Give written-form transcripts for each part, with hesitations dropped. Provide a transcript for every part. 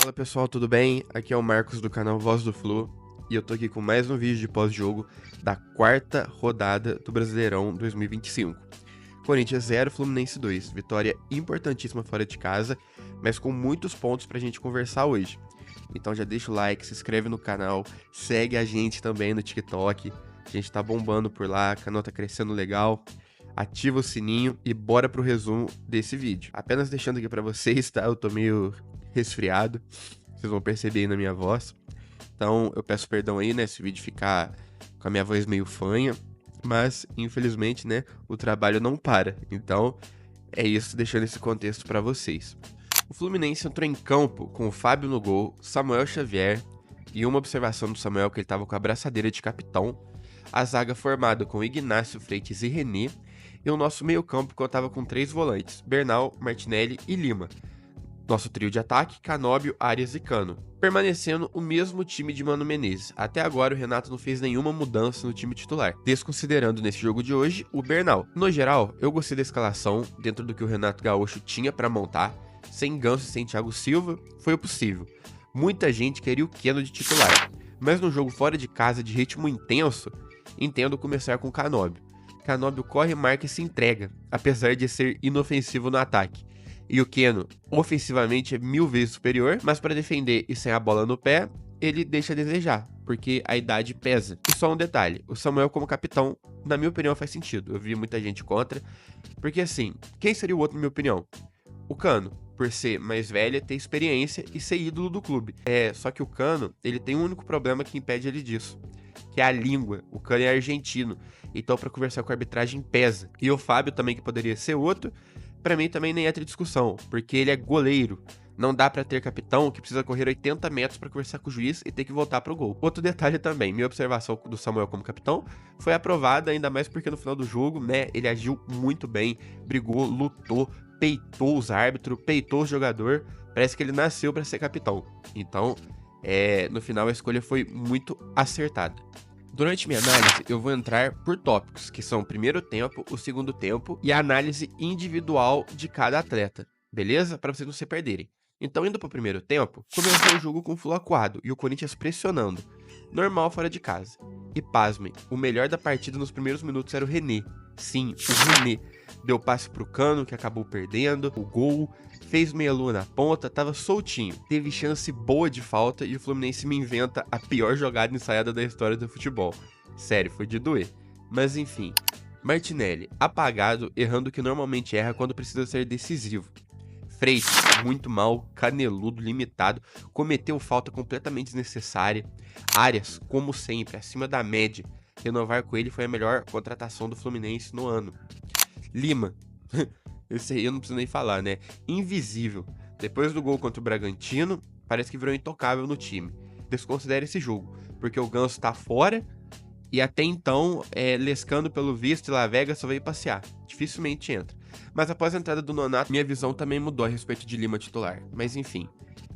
Fala pessoal, tudo bem? Aqui é o Marcos do canal Voz do Flu e eu tô aqui com mais um vídeo de pós-jogo da quarta rodada do Brasileirão 2025. Corinthians 0, Fluminense 2, vitória importantíssima fora de casa, mas com muitos pontos pra gente conversar hoje. Então já deixa o like, se inscreve no canal, segue a gente também no TikTok, a gente tá bombando por lá, o canal tá crescendo legal. Ativa o sininho e bora pro resumo desse vídeo. Apenas deixando aqui pra vocês, tá? Eu tô meio resfriado, vocês vão perceber aí na minha voz. Então eu peço perdão aí, né, se o vídeo ficar com a minha voz meio fanha, mas infelizmente, né, o trabalho não para. Então é isso, deixando esse contexto pra vocês. O Fluminense entrou em campo com o Fábio no gol, Samuel Xavier e uma observação do Samuel que ele tava com a braçadeira de capitão. A zaga formada com Ignacio, Freitas e René. E o nosso meio-campo contava com 3 volantes, Bernal, Martinelli e Lima. Nosso trio de ataque, Canóbio, Arias e Cano. Permanecendo o mesmo time de Mano Menezes. Até agora o Renato não fez nenhuma mudança no time titular, desconsiderando nesse jogo de hoje o Bernal. No geral, eu gostei da escalação, dentro do que o Renato Gaúcho tinha para montar. Sem Ganso e sem Thiago Silva, foi o possível. Muita gente queria o Keno de titular, mas no jogo fora de casa de ritmo intenso, entendo começar com Canóbio. Canóbio corre, marca e se entrega, apesar de ser inofensivo no ataque. E o Keno, ofensivamente, é 1000 vezes superior, mas para defender e sem a bola no pé, ele deixa a desejar, porque a idade pesa. E só um detalhe, o Samuel como capitão, na minha opinião, faz sentido. Eu vi muita gente contra, porque assim, quem seria o outro na minha opinião? O Cano, por ser mais velho, ter experiência e ser ídolo do clube. Só que o Cano, ele tem um único problema que impede ele disso, que é a língua. O Cano é argentino, então para conversar com a arbitragem pesa. E o Fábio também, que poderia ser outro, pra mim também nem entra em discussão, porque ele é goleiro. Não dá pra ter capitão que precisa correr 80 metros pra conversar com o juiz e ter que voltar pro gol. Outro detalhe também, minha observação do Samuel como capitão foi aprovada, ainda mais porque no final do jogo, né, ele agiu muito bem, brigou, lutou, peitou os árbitros, peitou o jogador, parece que ele nasceu pra ser capitão. Então, no final a escolha foi muito acertada. Durante minha análise, eu vou entrar por tópicos, que são o primeiro tempo, o segundo tempo e a análise individual de cada atleta, beleza? Para vocês não se perderem. Então, indo para o primeiro tempo, começou o jogo com o Flu acuado e o Corinthians pressionando. Normal fora de casa. E pasmem, o melhor da partida nos primeiros minutos era o René. Sim, o René. Deu passe pro Cano, que acabou perdendo, o gol, fez meia-lua na ponta, tava soltinho. Teve chance boa de falta e o Fluminense me inventa a pior jogada ensaiada da história do futebol. Sério, foi de doer. Mas enfim, Martinelli, apagado, errando o que normalmente erra quando precisa ser decisivo. Freitas, muito mal, caneludo, limitado, cometeu falta completamente desnecessária. Arias, como sempre, acima da média. Renovar com ele foi a melhor contratação do Fluminense no ano. Lima, esse aí eu não preciso nem falar, né? Invisível. Depois do gol contra o Bragantino, parece que virou intocável no time. Desconsidere esse jogo, porque o Ganso tá fora e até então, Lescano, pelo visto, e La Vega só veio passear. Dificilmente entra. Mas após a entrada do Nonato, minha visão também mudou a respeito de Lima titular. Mas enfim,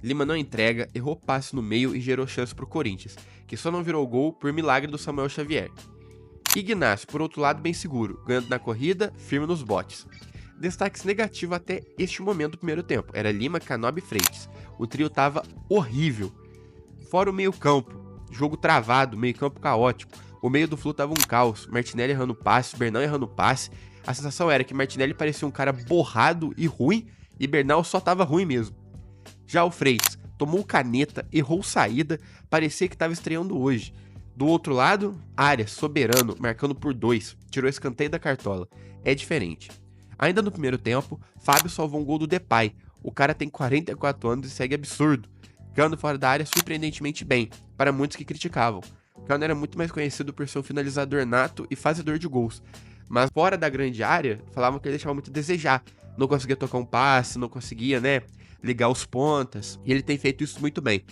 Lima não entrega, errou passe no meio e gerou chance pro Corinthians, que só não virou gol por milagre do Samuel Xavier. Ignacio, por outro lado, bem seguro, ganhando na corrida, firme nos botes. Destaques negativos até este momento do primeiro tempo, era Lima, Canóbio e Freitas. O trio tava horrível. Fora o meio campo, jogo travado, meio campo caótico. O meio do Flu tava um caos, Martinelli errando passe, Bernal errando passe. A sensação era que Martinelli parecia um cara borrado e ruim, e Bernal só tava ruim mesmo. Já o Freitas tomou caneta, errou saída, parecia que tava estreando hoje. Do outro lado, Arias, soberano, marcando por 2, tirou escanteio da cartola. É diferente. Ainda no primeiro tempo, Fábio salvou um gol do Depay. O cara tem 44 anos e segue absurdo. Cano fora da área surpreendentemente bem, para muitos que criticavam. Cano era muito mais conhecido por ser um finalizador nato e fazedor de gols. Mas fora da grande área, falavam que ele deixava muito a desejar. Não conseguia tocar um passe, não conseguia, ligar os pontas. E ele tem feito isso muito bem.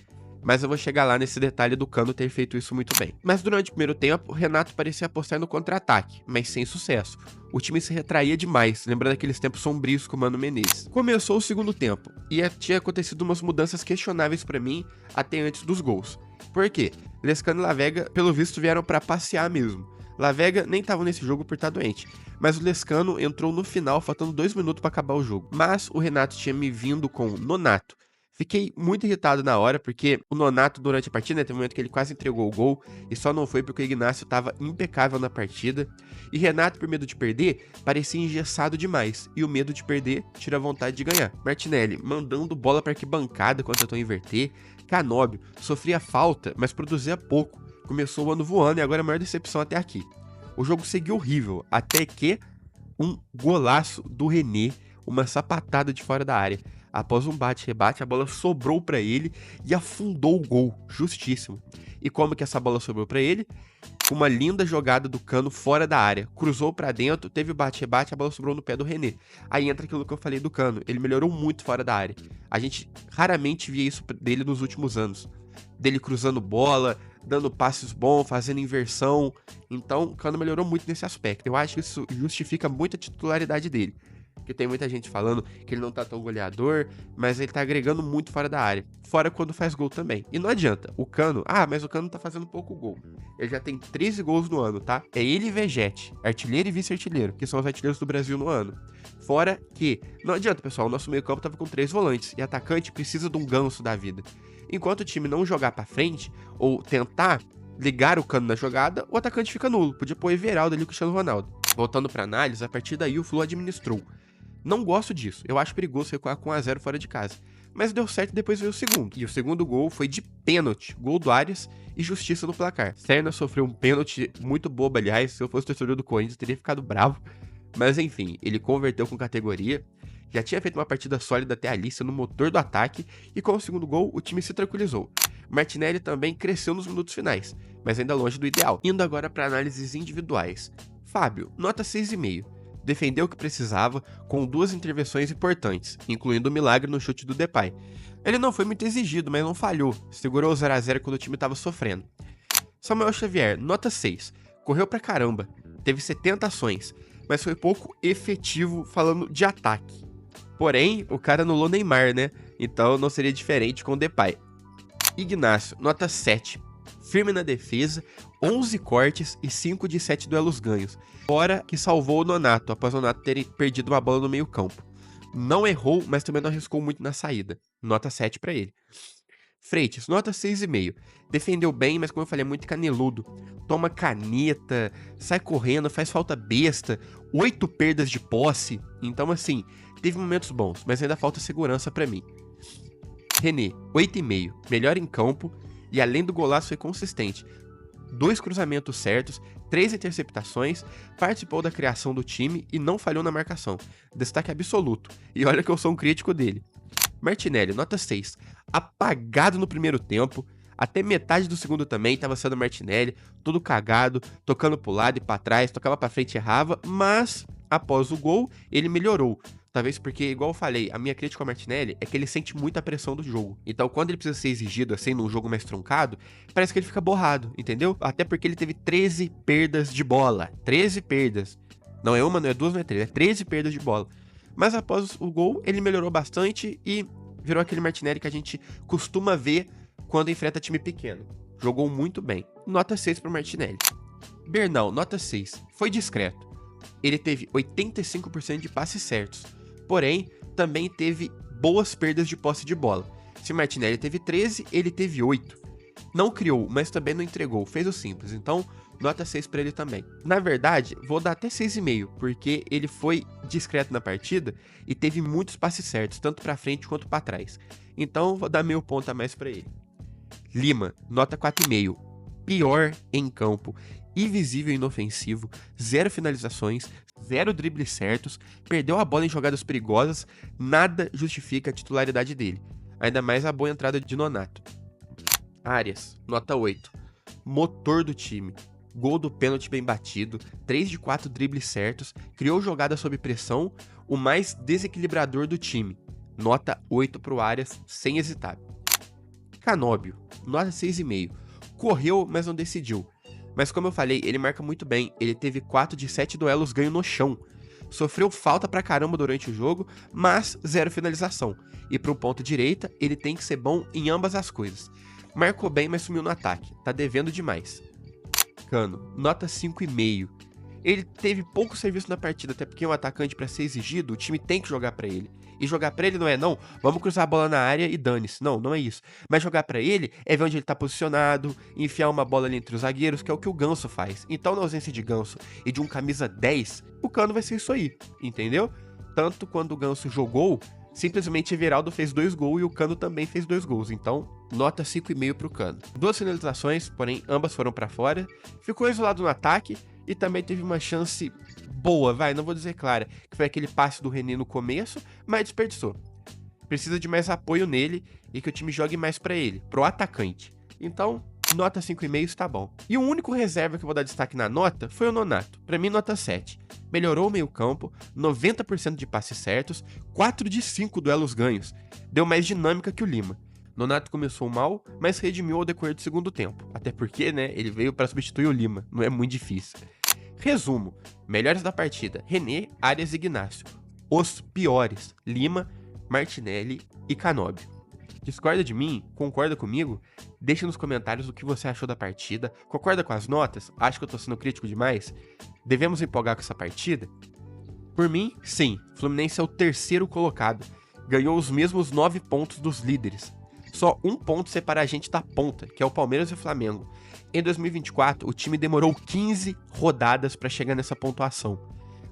Mas eu vou chegar lá nesse detalhe do Cano ter feito isso muito bem. Mas durante o primeiro tempo, Renato parecia apostar no contra-ataque, mas sem sucesso. O time se retraía demais, lembrando aqueles tempos sombrios com o Mano Menezes. Começou o segundo tempo, e tinha acontecido umas mudanças questionáveis pra mim até antes dos gols. Por quê? Lescano e La Vega, pelo visto, vieram pra passear mesmo. La Vega nem tava nesse jogo por estar doente, mas o Lescano entrou no final, faltando 2 minutos pra acabar o jogo. Mas o Renato tinha me vindo com Nonato, Fiquei muito irritado na hora, porque o Nonato, durante a partida, né, teve um momento que ele quase entregou o gol, e só não foi porque o Ignacio estava impecável na partida. E Renato, por medo de perder, parecia engessado demais, e o medo de perder tira a vontade de ganhar. Martinelli mandando bola para arquibancada quando tentou inverter. Canóbio sofria falta, mas produzia pouco. Começou o ano voando e agora é a maior decepção até aqui. O jogo seguiu horrível, até que um golaço do René, uma sapatada de fora da área. Após um bate-rebate, a bola sobrou para ele e afundou o gol, justíssimo. E como que essa bola sobrou para ele? Uma linda jogada do Cano fora da área. Cruzou para dentro, teve o bate-rebate, a bola sobrou no pé do René. Aí entra aquilo que eu falei do Cano, ele melhorou muito fora da área. A gente raramente via isso dele nos últimos anos. Dele cruzando bola, dando passes bons, fazendo inversão. Então, o Cano melhorou muito nesse aspecto. Eu acho que isso justifica muito a titularidade dele. Porque tem muita gente falando que ele não tá tão goleador, mas ele tá agregando muito fora da área. Fora quando faz gol também. E não adianta, o Cano... mas o Cano tá fazendo pouco gol. Ele já tem 13 gols no ano, tá? É ele e Vegete, artilheiro e vice-artilheiro, que são os artilheiros do Brasil no ano. Fora que... Não adianta, pessoal, o nosso meio-campo tava com 3 volantes, e atacante precisa de um ganso da vida. Enquanto o time não jogar pra frente, ou tentar ligar o Cano na jogada, o atacante fica nulo. Podia pôr Everaldo ali com o Cristiano Ronaldo. Voltando pra análise, a partir daí o Flu administrou. Não gosto disso, eu acho perigoso recuar com 1-0 fora de casa. Mas deu certo e depois veio o segundo. E o segundo gol foi de pênalti, gol do Arias e justiça no placar. Serna sofreu um pênalti muito bobo, aliás, se eu fosse torcedor do Corinthians teria ficado bravo. Mas enfim, ele converteu com categoria, já tinha feito uma partida sólida até ali, sendo o motor do ataque, e com o segundo gol o time se tranquilizou. Martinelli também cresceu nos minutos finais, mas ainda longe do ideal. Indo agora para análises individuais. Fábio, nota 6,5. Defendeu o que precisava, com 2 intervenções importantes, incluindo o milagre no chute do Depay. Ele não foi muito exigido, mas não falhou, segurou o 0-0 quando o time estava sofrendo. Samuel Xavier, nota 6, correu pra caramba, teve 70 ações, mas foi pouco efetivo falando de ataque. Porém, o cara anulou Neymar, né? Então não seria diferente com o Depay. Ignacio, nota 7, firme na defesa, 11 cortes e 5 de 7 duelos ganhos. Fora que salvou o Nonato, após o Nonato ter perdido uma bola no meio campo. Não errou, mas também não arriscou muito na saída. Nota 7 pra ele. Freitas, nota 6,5. Defendeu bem, mas como eu falei, é muito caneludo. Toma caneta, sai correndo, faz falta besta, 8 perdas de posse. Então assim, teve momentos bons, mas ainda falta segurança pra mim. René, 8,5. Melhor em campo e além do golaço foi consistente. 2 cruzamentos certos, 3 interceptações, participou da criação do time e não falhou na marcação. Destaque absoluto. E olha que eu sou um crítico dele. Martinelli, nota 6. Apagado no primeiro tempo, até metade do segundo também estava sendo Martinelli, todo cagado, tocando pro lado e pra trás, tocava pra frente e errava, mas após o gol ele melhorou. Talvez porque, igual eu falei, a minha crítica ao Martinelli é que ele sente muita pressão do jogo. Então, quando ele precisa ser exigido assim, num jogo mais truncado, parece que ele fica borrado, entendeu? Até porque ele teve 13 perdas de bola. 13 perdas. Não é uma, não é duas, não é 3, é 13 perdas de bola. Mas após o gol, ele melhorou bastante e virou aquele Martinelli que a gente costuma ver quando enfrenta time pequeno. Jogou muito bem. Nota 6 pro Martinelli. Bernal, nota 6. Foi discreto. Ele teve 85% de passes certos. Porém, também teve boas perdas de posse de bola. Se Martinelli teve 13, ele teve 8. Não criou, mas também não entregou. Fez o simples. Então, nota 6 pra ele também. Na verdade, vou dar até 6,5, porque ele foi discreto na partida e teve muitos passes certos, tanto pra frente quanto pra trás. Então, vou dar meio ponto a mais pra ele. Lima, nota 4,5. Pior em campo, invisível e inofensivo, 0 finalizações, 0 dribles certos, perdeu a bola em jogadas perigosas, nada justifica a titularidade dele. Ainda mais a boa entrada de Nonato. Arias, nota 8. Motor do time. Gol do pênalti bem batido, 3 de 4 dribles certos, criou jogada sob pressão, o mais desequilibrador do time. Nota 8 pro Arias, sem hesitar. Canóbio, nota 6,5. Correu, mas não decidiu. Mas como eu falei, ele marca muito bem, ele teve 4 de 7 duelos ganho no chão. Sofreu falta pra caramba durante o jogo, mas 0 finalização. E pro ponto direita, ele tem que ser bom em ambas as coisas. Marcou bem, mas sumiu no ataque, tá devendo demais. Cano, nota 5,5. Ele teve pouco serviço na partida, até porque é um atacante para ser exigido, o time tem que jogar para ele. E jogar pra ele não é, não, vamos cruzar a bola na área e dane-se. Não, não é isso. Mas jogar pra ele é ver onde ele tá posicionado, enfiar uma bola ali entre os zagueiros, que é o que o Ganso faz. Então, na ausência de Ganso e de um camisa 10, o Cano vai ser isso aí, entendeu? Tanto quando o Ganso jogou, simplesmente Everaldo fez 2 gols e o Cano também fez 2 gols. Então, nota 5,5 pro Cano. 2 finalizações, porém ambas foram pra fora. Ficou isolado no ataque e também teve uma chance boa, não vou dizer clara, que foi aquele passe do René no começo, mas desperdiçou. Precisa de mais apoio nele e que o time jogue mais pra ele, pro atacante. Então, nota 5,5 está bom. E o único reserva que eu vou dar destaque na nota foi o Nonato. Pra mim, nota 7. Melhorou o meio campo, 90% de passes certos, 4 de 5 duelos ganhos. Deu mais dinâmica que o Lima. Nonato começou mal, mas redimiu ao decorrer do segundo tempo. Até porque, ele veio para substituir o Lima, não é muito difícil. Resumo, melhores da partida, René, Arias e Ignacio. Os piores, Lima, Martinelli e Canóbio. Discorda de mim? Concorda comigo? Deixa nos comentários o que você achou da partida. Concorda com as notas? Acha que eu tô sendo crítico demais? Devemos empolgar com essa partida? Por mim, sim. Fluminense é o terceiro colocado. Ganhou os mesmos 9 pontos dos líderes. Só 1 ponto separa a gente da ponta, que é o Palmeiras e o Flamengo. Em 2024, o time demorou 15 rodadas para chegar nessa pontuação.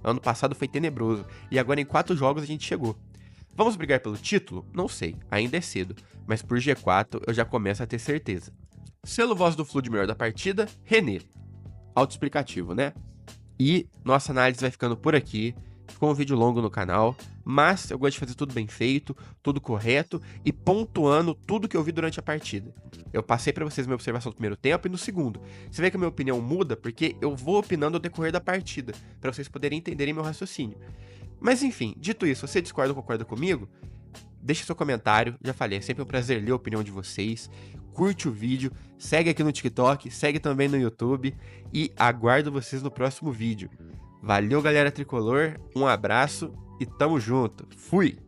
Ano passado foi tenebroso, e agora em 4 jogos a gente chegou. Vamos brigar pelo título? Não sei, ainda é cedo, mas por G4 eu já começo a ter certeza. Selo Voz do Flu de melhor da partida, René. Autoexplicativo, né? E nossa análise vai ficando por aqui. Ficou um vídeo longo no canal, mas eu gosto de fazer tudo bem feito, tudo correto e pontuando tudo que eu vi durante a partida. Eu passei pra vocês minha observação do primeiro tempo e no segundo. Você vê que a minha opinião muda porque eu vou opinando ao decorrer da partida, pra vocês poderem entenderem meu raciocínio. Mas enfim, dito isso, você discorda ou concorda comigo? Deixe seu comentário, já falei, é sempre um prazer ler a opinião de vocês. Curte o vídeo, segue aqui no TikTok, segue também no YouTube e aguardo vocês no próximo vídeo. Valeu, galera tricolor, um abraço e tamo junto. Fui!